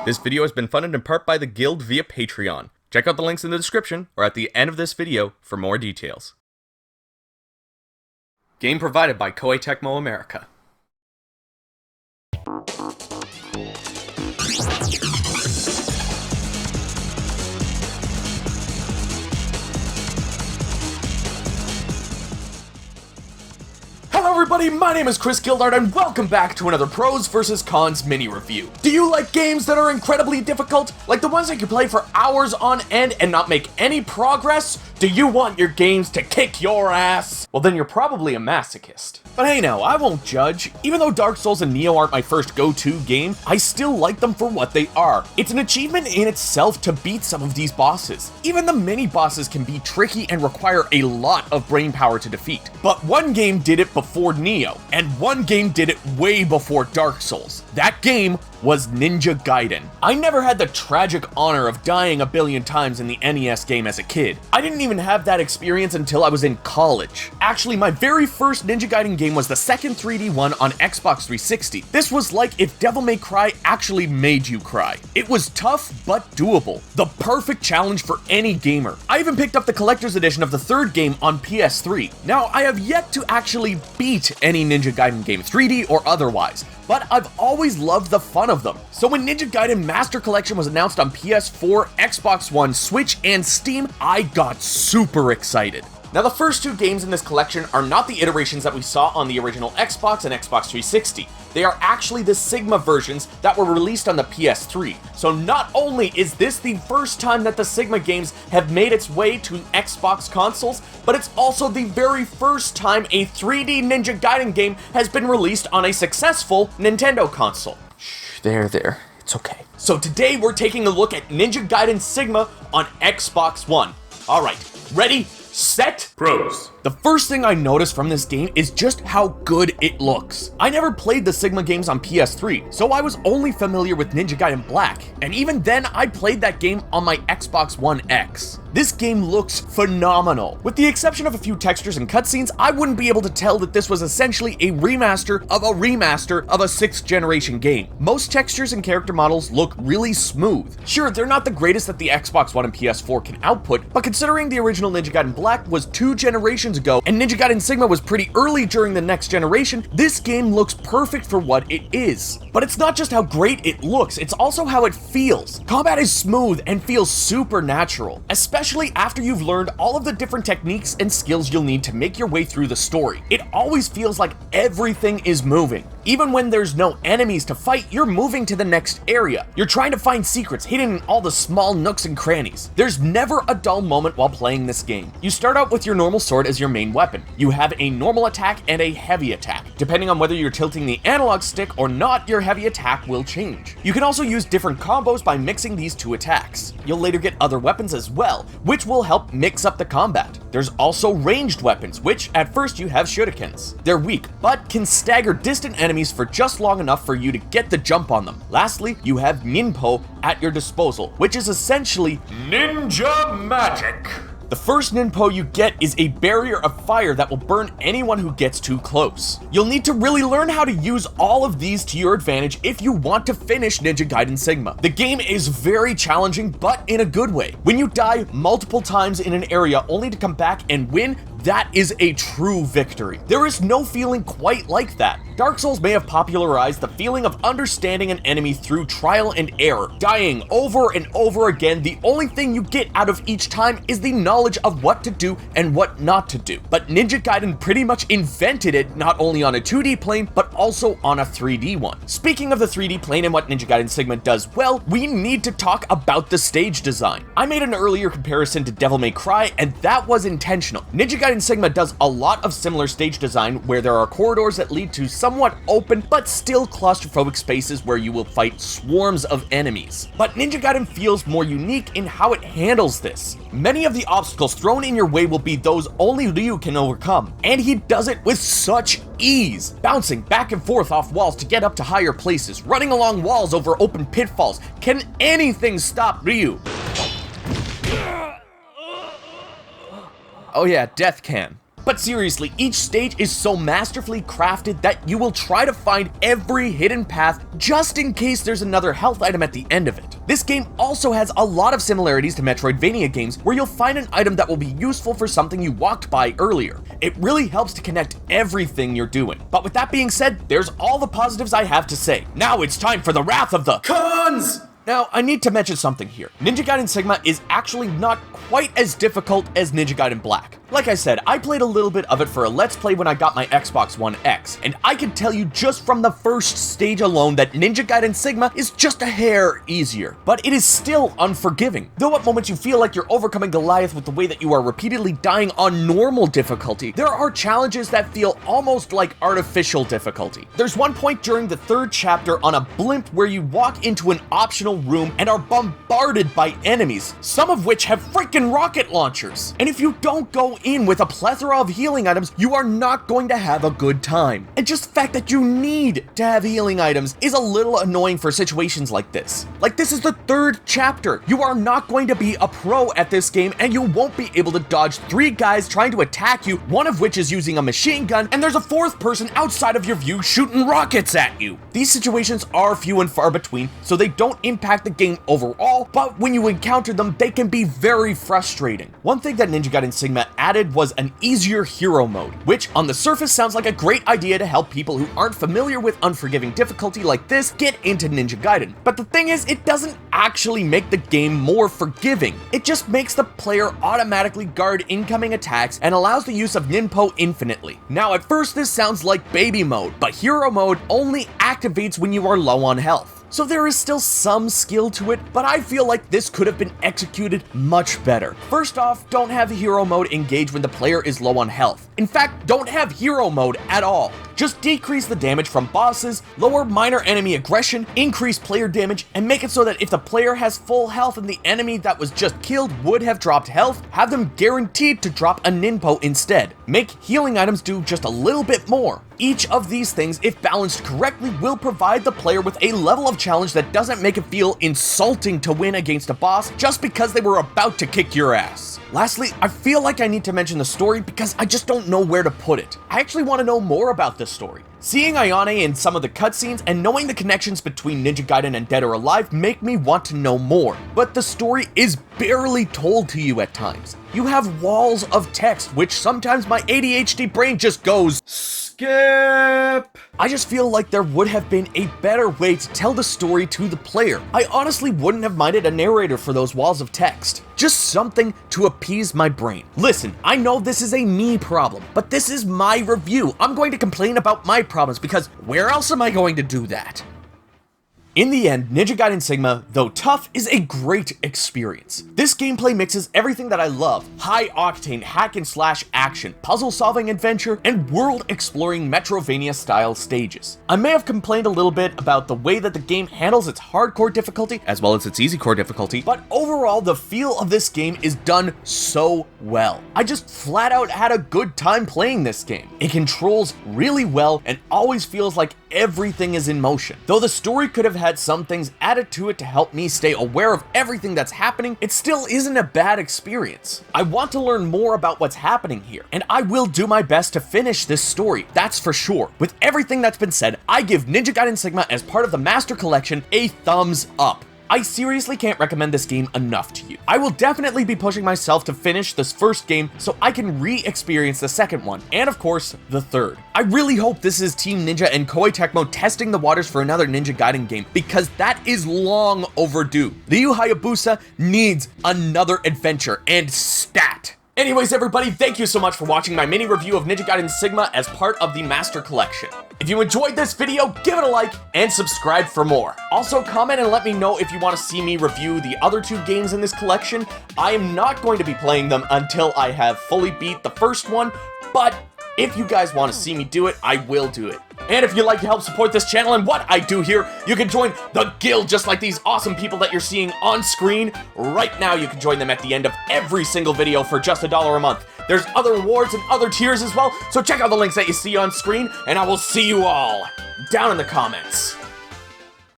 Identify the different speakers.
Speaker 1: This video has been funded in part by the Guild via Patreon. Check out the links in the description or at the end of this video for more details. Game provided by Koei Tecmo America. Hello everybody, my name is Chris Gildart and welcome back to another Pros vs. Cons mini review. Do you like games that are incredibly difficult? Like the ones that you play for hours on end and not make any progress? Do you want your games to kick your ass? Well then you're probably a masochist. But hey now, I won't judge. Even though Dark Souls and Nioh aren't my first go-to game, I still like them for what they are. It's an achievement in itself to beat some of these bosses. Even the mini bosses can be tricky and require a lot of brain power to defeat. But one game did it before Nioh, and one game did it way before Dark Souls. That game was Ninja Gaiden. I never had the tragic honor of dying a billion times in the NES game as a kid. I didn't even have that experience until I was in college. Actually, my very first Ninja Gaiden game was the second 3D one on Xbox 360. This was like if Devil May Cry actually made you cry. It was tough, but doable. The perfect challenge for any gamer. I even picked up the collector's edition of the third game on PS3. Now, I have yet to actually beat any Ninja Gaiden game, 3D or otherwise, but I've always loved the fun of them. So when Ninja Gaiden Master Collection was announced on PS4, Xbox One, Switch, and Steam, I got super excited. Now the first two games in this collection are not the iterations that we saw on the original Xbox and Xbox 360. They are actually the Sigma versions that were released on the PS3. So not only is this the first time that the Sigma games have made its way to Xbox consoles, but it's also the very first time a 3D Ninja Gaiden game has been released on a successful Nintendo console. Shh, there, it's okay. So today we're taking a look at Ninja Gaiden Sigma on Xbox One. Alright, ready? Set? Pros. The first thing I noticed from this game is just how good it looks. I never played the Sigma games on PS3, so I was only familiar with Ninja Gaiden Black, and even then I played that game on my Xbox One X. This game looks phenomenal. With the exception of a few textures and cutscenes, I wouldn't be able to tell that this was essentially a remaster of a 6th generation game. Most textures and character models look really smooth. Sure, they're not the greatest that the Xbox One and PS4 can output, but considering the original Ninja Gaiden Black was 2 generations ago, and Ninja Gaiden Sigma was pretty early during the next generation, this game looks perfect for what it is. But it's not just how great it looks, it's also how it feels. Combat is smooth and feels supernatural, especially after you've learned all of the different techniques and skills you'll need to make your way through the story. It always feels like everything is moving. Even when there's no enemies to fight, you're moving to the next area. You're trying to find secrets hidden in all the small nooks and crannies. There's never a dull moment while playing this game. You start out with your normal sword as your main weapon. You have a normal attack and a heavy attack. Depending on whether you're tilting the analog stick or not, your heavy attack will change. You can also use different combos by mixing these two attacks. You'll later get other weapons as well, which will help mix up the combat. There's also ranged weapons, which at first you have shurikens. They're weak, but can stagger distant enemies for just long enough for you to get the jump on them. Lastly, you have ninpo at your disposal, which is essentially ninja magic. The first ninpo you get is a barrier of fire that will burn anyone who gets too close. You'll need to really learn how to use all of these to your advantage if you want to finish Ninja Gaiden Sigma. The game is very challenging, but in a good way. When you die multiple times in an area only to come back and win, that is a true victory. There is no feeling quite like that. Dark Souls may have popularized the feeling of understanding an enemy through trial and error. Dying over and over again, the only thing you get out of each time is the knowledge of what to do and what not to do. But Ninja Gaiden pretty much invented it not only on a 2D plane, but also on a 3D one. Speaking of the 3D plane and what Ninja Gaiden Sigma does well, we need to talk about the stage design. I made an earlier comparison to Devil May Cry, and that was intentional. Ninja Gaiden Sigma does a lot of similar stage design where there are corridors that lead to somewhat open but still claustrophobic spaces where you will fight swarms of enemies. But Ninja Gaiden feels more unique in how it handles this. Many of the obstacles thrown in your way will be those only Ryu can overcome, and he does it with such ease, bouncing back and forth off walls to get up to higher places, running along walls over open pitfalls. Can anything stop Ryu? Oh yeah, death can. But seriously, each stage is so masterfully crafted that you will try to find every hidden path just in case there's another health item at the end of it. This game also has a lot of similarities to Metroidvania games where you'll find an item that will be useful for something you walked by earlier. It really helps to connect everything you're doing. But with that being said, there's all the positives I have to say. Now it's time for the wrath of the cons! Now, I need to mention something here. Ninja Gaiden Sigma is actually not quite as difficult as Ninja Gaiden Black. Like I said, I played a little bit of it for a Let's Play when I got my Xbox One X, and I can tell you just from the first stage alone that Ninja Gaiden Sigma is just a hair easier. But it is still unforgiving. Though at moments you feel like you're overcoming Goliath with the way that you are repeatedly dying on normal difficulty, there are challenges that feel almost like artificial difficulty. There's one point during the 3rd chapter on a blimp where you walk into an optional room and are bombarded by enemies, some of which have freaking rocket launchers. And if you don't go in with a plethora of healing items, you are not going to have a good time. And just the fact that you need to have healing items is a little annoying for situations like this. Like, this is the 3rd chapter. You are not going to be a pro at this game, and you won't be able to dodge 3 guys trying to attack you, one of which is using a machine gun, and there's a 4th person outside of your view shooting rockets at you. These situations are few and far between, so they don't impact the game overall, but when you encounter them, they can be very frustrating. One thing that Ninja Gaiden Sigma added was an easier hero mode, which on the surface sounds like a great idea to help people who aren't familiar with unforgiving difficulty like this get into Ninja Gaiden. But the thing is, it doesn't actually make the game more forgiving. It just makes the player automatically guard incoming attacks and allows the use of Ninpo infinitely. Now, at first this sounds like baby mode, but hero mode only activates when you are low on health. So there is still some skill to it, but I feel like this could have been executed much better. First off, don't have hero mode engage when the player is low on health. In fact, don't have hero mode at all. Just decrease the damage from bosses, lower minor enemy aggression, increase player damage, and make it so that if the player has full health and the enemy that was just killed would have dropped health, have them guaranteed to drop a Ninpo instead. Make healing items do just a little bit more. Each of these things, if balanced correctly, will provide the player with a level of challenge that doesn't make it feel insulting to win against a boss just because they were about to kick your ass. Lastly, I feel like I need to mention the story because I just don't know where to put it. I actually want to know more about this story. Seeing Ayane in some of the cutscenes and knowing the connections between Ninja Gaiden and Dead or Alive make me want to know more, but the story is barely told to you at times. You have walls of text, which sometimes my ADHD brain just goes, skip. I just feel like there would have been a better way to tell the story to the player. I honestly wouldn't have minded a narrator for those walls of text. Just something to appease my brain. Listen, I know this is a me problem, but this is my review. I'm going to complain about my problems because where else am I going to do that? In the end, Ninja Gaiden Sigma, though tough, is a great experience. This gameplay mixes everything that I love: high-octane hack-and-slash action, puzzle-solving adventure, and world-exploring Metrovania-style stages. I may have complained a little bit about the way that the game handles its hardcore difficulty, as well as its easy-core difficulty, but overall, the feel of this game is done so well. I just flat-out had a good time playing this game. It controls really well and always feels like everything is in motion. Though the story could have had some things added to it to help me stay aware of everything that's happening, it still isn't a bad experience. I want to learn more about what's happening here, and I will do my best to finish this story, that's for sure. With everything that's been said, I give Ninja Gaiden Sigma as part of the Master Collection a thumbs up. I seriously can't recommend this game enough to you. I will definitely be pushing myself to finish this first game so I can re-experience the second one, and of course, the third. I really hope this is Team Ninja and Koei Tecmo testing the waters for another Ninja Gaiden game, because that is long overdue. The Yu Hayabusa needs another adventure, and stat! Anyways, everybody, thank you so much for watching my mini review of Ninja Gaiden Sigma as part of the Master Collection. If you enjoyed this video, give it a like and subscribe for more. Also, comment and let me know if you want to see me review the other 2 games in this collection. I am not going to be playing them until I have fully beat the first one, but if you guys want to see me do it, I will do it. And if you'd like to help support this channel and what I do here, you can join the guild just like these awesome people that you're seeing on screen. Right now, you can join them at the end of every single video for just $1 a month. There's other rewards and other tiers as well, so check out the links that you see on screen, and I will see you all down in the comments.